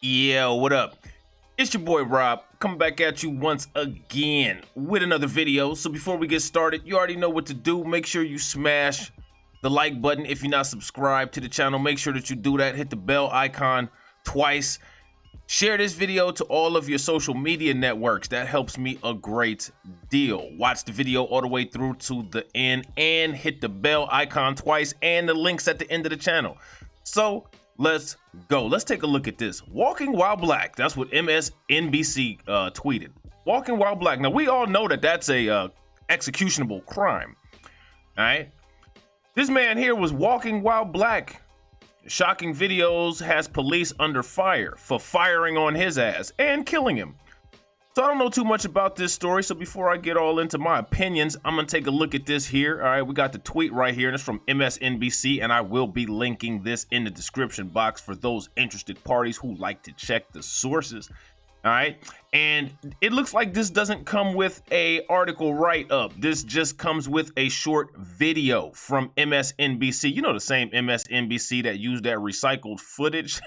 Yeah, what up? It's your boy Rob, coming back at you once again with another video. So before we get started, you already know what to do. Make sure you smash the like button. If you're not subscribed to the channel, make sure that you do that. Hit the bell icon twice. Share this video to all of your social media networks. That helps me a great deal. Watch the video all the way through to the end and hit the bell icon twice and the links at the end of the channel. Let's go. Let's take a look at this. Walking while black. That's what MSNBC tweeted. Walking while black. Now, we all know that that's a executionable crime. All right. This man here was walking while black. Shocking videos has police under fire for firing on his ass and killing him. So I don't know too much about this story. So before I get all into my opinions, I'm going to take a look at this here. All right, we got the tweet right here, and it's from MSNBC, and I will be linking this in the description box for those interested parties who like to check the sources. All right, and it looks like this doesn't come with a article write-up. This just comes with a short video from MSNBC. You know, the same MSNBC that used that recycled footage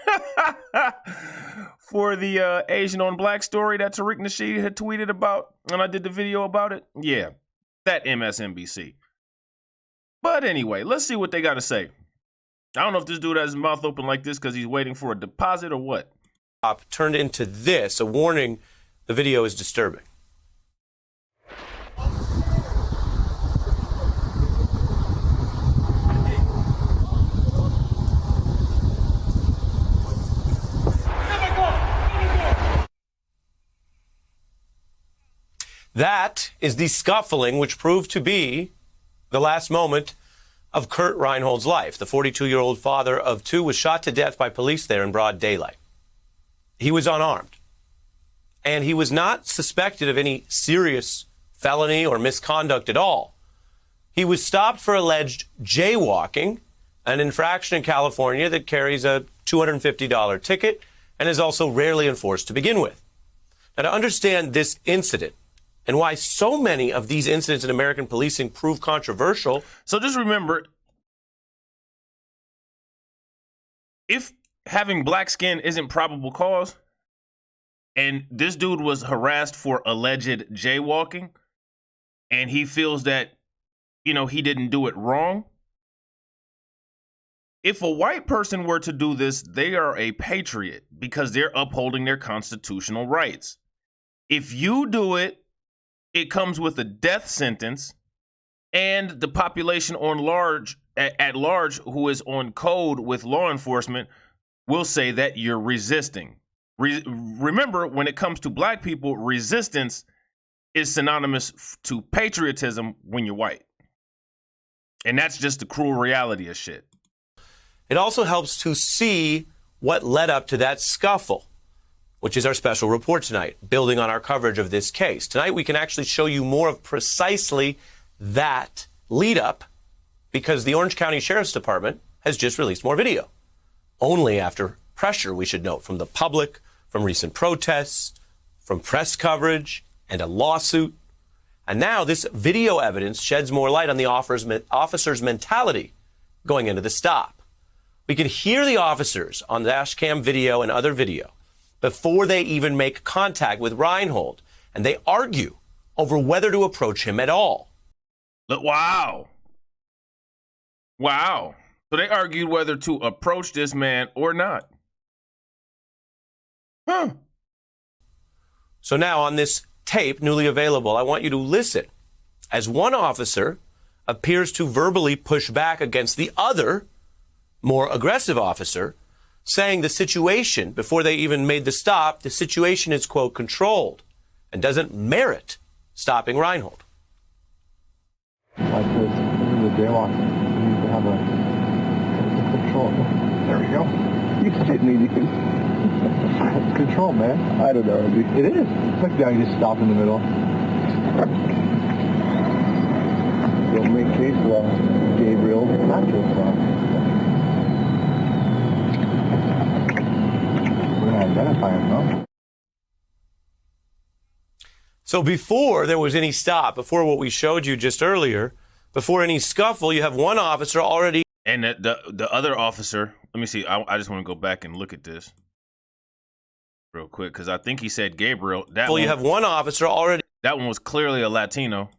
for the Asian on Black story that Tariq Nasheed had tweeted about, and I did the video about it. Yeah, that MSNBC. But anyway, let's see what they got to say. I don't know if this dude has his mouth open like this because he's waiting for a deposit or what. Turned into this, a warning. The video is disturbing. That is the scuffling which proved to be the last moment of Kurt Reinhold's life. The 42-year-old father of two was shot to death by police there in broad daylight. He was unarmed, and he was not suspected of any serious felony or misconduct at all. He was stopped for alleged jaywalking, an infraction in California that carries a $250 ticket and is also rarely enforced to begin with. Now, to understand this incident and why so many of these incidents in American policing prove controversial. So just remember, if having black skin isn't probable cause, and this dude was harassed for alleged jaywalking, and he feels that, you know, he didn't do it wrong. If a white person were to do this, they are a patriot because they're upholding their constitutional rights. If you do it, it comes with a death sentence, and the population at large who is on code with law enforcement will say that you're resisting. Remember, when it comes to black people, resistance is synonymous to patriotism when you're white. And that's just the cruel reality of shit. It also helps to see what led up to that scuffle, which is our special report tonight, building on our coverage of this case. Tonight, we can actually show you more of precisely that lead up because the Orange County Sheriff's Department has just released more video. Only after pressure, we should note, from the public, from recent protests, from press coverage, and a lawsuit. And now this video evidence sheds more light on the officer's mentality going into the stop. We can hear the officers on dash cam video and other video before they even make contact with Reinhold, and they argue over whether to approach him at all. Look, wow. Wow. So they argued whether to approach this man or not. Huh. So now on this tape, newly available, I want you to listen as one officer appears to verbally push back against the other, more aggressive officer, saying the situation, before they even made the stop, the situation is, quote, controlled and doesn't merit stopping Reinhold. Like this is a jaywalk. You need to have a control. There we go. You didn't need to. It's control, man. I don't know. It is. It's like now you just stop in the middle. Don't make case law. Gabriel, natural law. We're going to identify him, though. So before there was any stop, before what we showed you just earlier, before any scuffle, you have one officer already. And the other officer, let me see, I just want to go back and look at this. real quick, because I think he said Gabriel. Well, you have one officer already That one was clearly a Latino.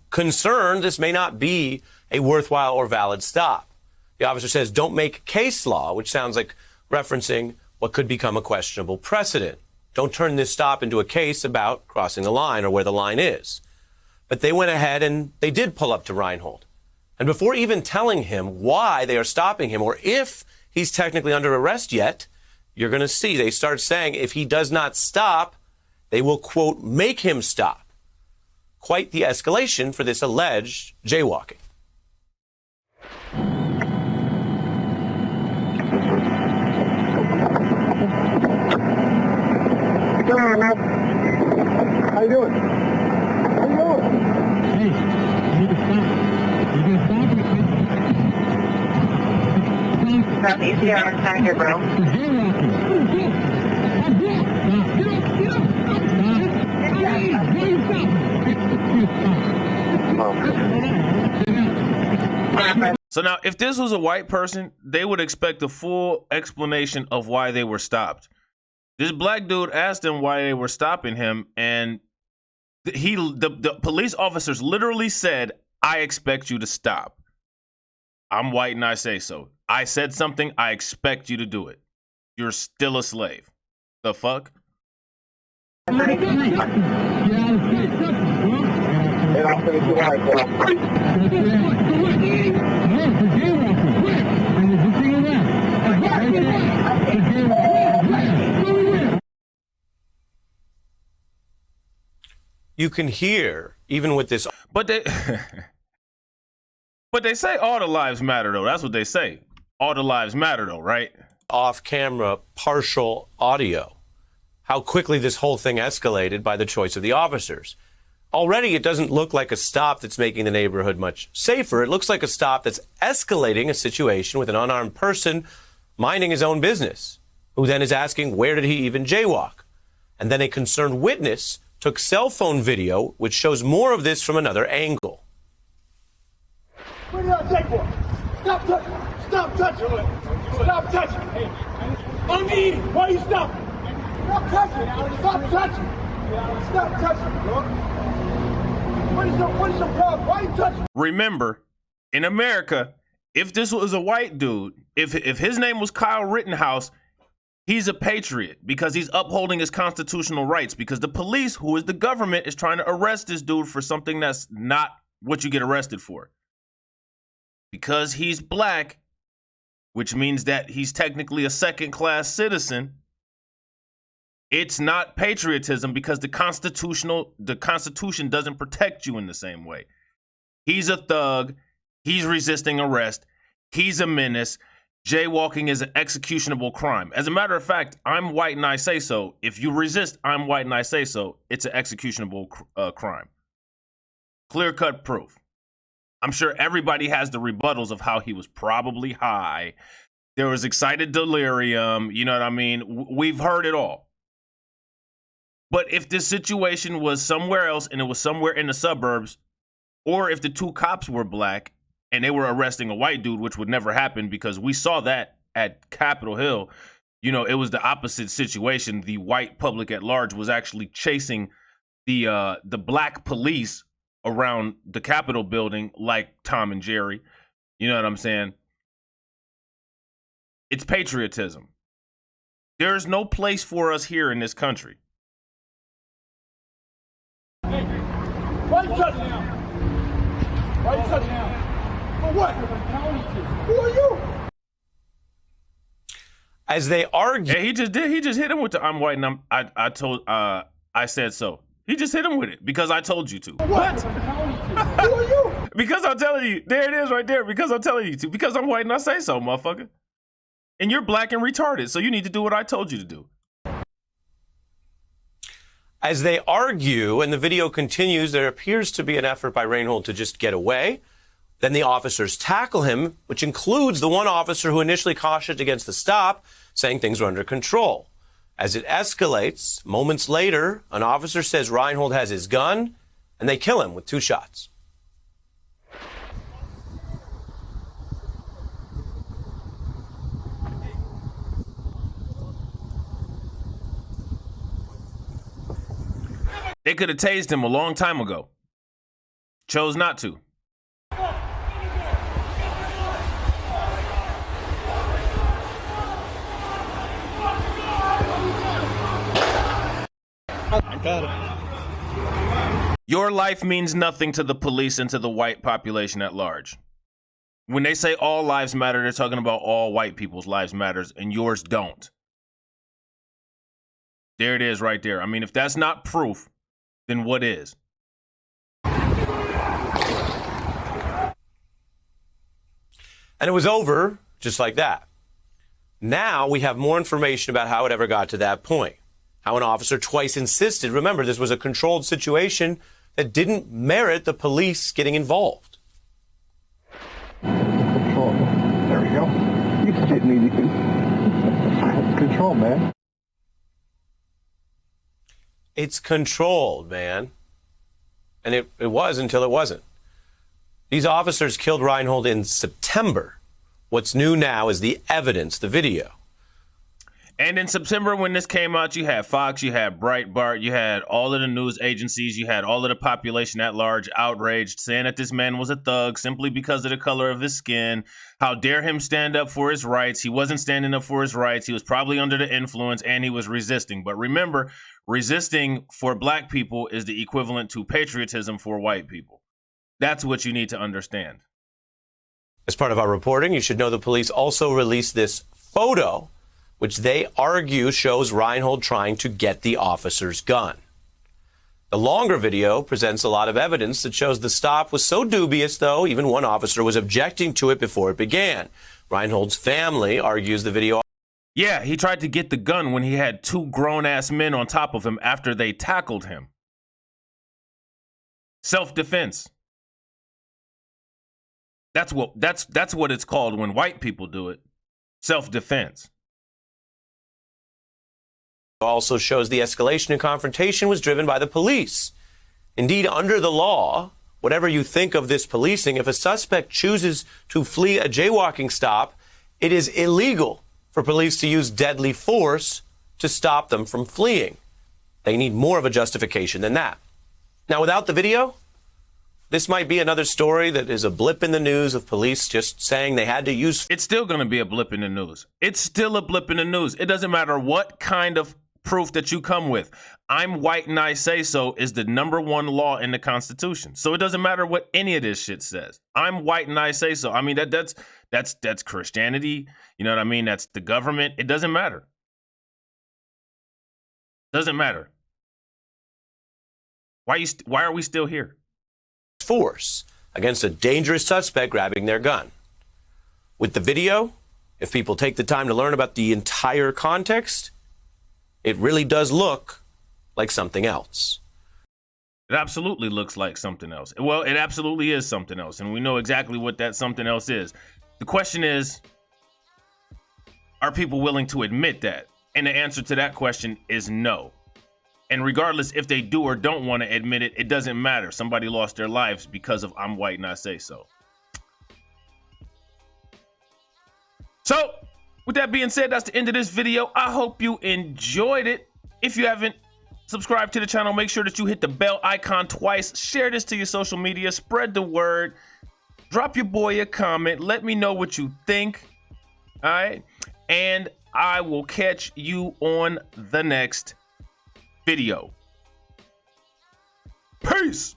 concerned this may not be a worthwhile or valid stop. The officer says, don't make case law, which sounds like referencing what could become a questionable precedent. Don't turn this stop into a case about crossing the line or where the line is. But they went ahead and they did pull up to Reinhold. And before even telling him why they are stopping him or if he's technically under arrest yet, you're going to see they start saying if he does not stop, they will, quote, make him stop. Quite the escalation for this alleged jaywalking. How you doing? How you doing? Hey, you need to stop. You gonna stop it? That's easy on our side here, bro. So now, if this was a white person, they would expect a full explanation of why they were stopped. This black dude asked them why they were stopping him, and the police officers literally said, "I expect you to stop. I'm white and I say so. I said something, I expect you to do it. You're still a slave." The fuck? And I'll finish you right. You can hear, even with this But they but they say all the lives matter though. That's what they say. All the lives matter though, right? off-camera partial audio, how quickly this whole thing escalated by the choice of the officers. Already, it doesn't look like a stop that's making the neighborhood much safer. It looks like a stop that's escalating a situation with an unarmed person minding his own business, who then is asking, where did he even jaywalk? And then a concerned witness took cell phone video, which shows more of this from another angle. What did I take for? Stop touching! Stop touching! Stop touching! Hey, I'm eating! Why are you stopping? Stop touching! Stop touching! Stop touching, bro! What is your problem? Why are you touching? Remember, in America, if this was a white dude, if his name was Kyle Rittenhouse, he's a patriot because he's upholding his constitutional rights, because the police, who is the government, is trying to arrest this dude for something that's not what you get arrested for. Because he's black, which means that he's technically a second-class citizen, it's not patriotism because the Constitution doesn't protect you in the same way. He's a thug. He's resisting arrest. He's a menace. Jaywalking is an executionable crime. As a matter of fact, I'm white and I say so. If you resist, I'm white and I say so. It's an executionable crime. Clear-cut proof. I'm sure everybody has the rebuttals of how he was probably high. There was excited delirium. You know what I mean? We've heard it all. But if this situation was somewhere else and it was somewhere in the suburbs, or if the two cops were black and they were arresting a white dude, which would never happen because we saw that at Capitol Hill, you know, it was the opposite situation. The white public at large was actually chasing the black police around the Capitol building like Tom and Jerry. You know what I'm saying? It's patriotism. There's no place for us here in this country. Hey, why are you touching him? Why are you touching him? For what? Who are you? As they argue, Yeah, he just did. He just hit him with the "I'm white and I said so." He just hit him with it because I told you to. What? Who are you? Because I'm telling you. There it is right there. Because I'm telling you to. Because I'm white and I say so, motherfucker. And you're black and retarded, so you need to do what I told you to do. as they argue, and the video continues, there appears to be an effort by Reinhold to just get away. Then the officers tackle him, which includes the one officer who initially cautioned against the stop, saying things were under control. As it escalates, moments later, an officer says Reinhold has his gun, and they kill him with 2 shots. They could have tased him a long time ago. Chose not to. I got it. Your life means nothing to the police and to the white population at large. When they say all lives matter, they're talking about all white people's lives matters, and yours don't. There it is right there. I mean, if that's not proof, then what is? And it was over just like that. Now we have more information about how it ever got to that point. How an officer twice insisted, remember, this was a controlled situation that didn't merit the police getting involved. Control. There we go. You didn't need anything. Control, man. It's controlled, man. And it was until it wasn't. These officers killed Reinhold in September. What's new now is the evidence, the video. And in September, when this came out, you had Fox, you had Breitbart, you had all of the news agencies, you had all of the population at large outraged, saying that this man was a thug simply because of the color of his skin. How dare him stand up for his rights? He wasn't standing up for his rights. He was probably under the influence, and he was resisting. But remember, resisting for black people is the equivalent to patriotism for white people. That's what you need to understand. As part of our reporting, you should know the police also released this photo, which they argue shows Reinhold trying to get the officer's gun. The longer video presents a lot of evidence that shows the stop was so dubious, though, even one officer was objecting to it before it began. Reinhold's family argues the video. Yeah, he tried to get the gun when he had two grown-ass men on top of him after they tackled him. Self-defense. That's what it's called when white people do it. Self-defense. Also shows the escalation and confrontation was driven by the police. Indeed, under the law, whatever you think of this policing, if a suspect chooses to flee a jaywalking stop, it is illegal for police to use deadly force to stop them from fleeing. They need more of a justification than that. Now, without the video, this might be another story that is a blip in the news of police just saying they had to use. It's still going to be a blip in the news. It's still a blip in the news. It doesn't matter what kind of proof that you come with. I'm white and I say so is the #1 law in the Constitution. So it doesn't matter what any of this shit says. I'm white and I say so. I mean, that's Christianity. You know what I mean? That's the government. It doesn't matter. Doesn't matter. Why are we still here? Force against a dangerous suspect grabbing their gun. With the video, if people take the time to learn about the entire context, it really does look like something else. It absolutely looks like something else. Well, it absolutely is something else, and we know exactly what that something else is. The question is, are people willing to admit that? And the answer to that question is no. And regardless if they do or don't want to admit it, it doesn't matter. Somebody lost their lives because of I'm white and I say so. So, with that being said, that's the end of this video. I hope you enjoyed it. If you haven't subscribed to the channel, make sure that you hit the bell icon twice. Share this to your social media. Spread the word. Drop your boy a comment. Let me know what you think. All right? And I will catch you on the next video. Peace.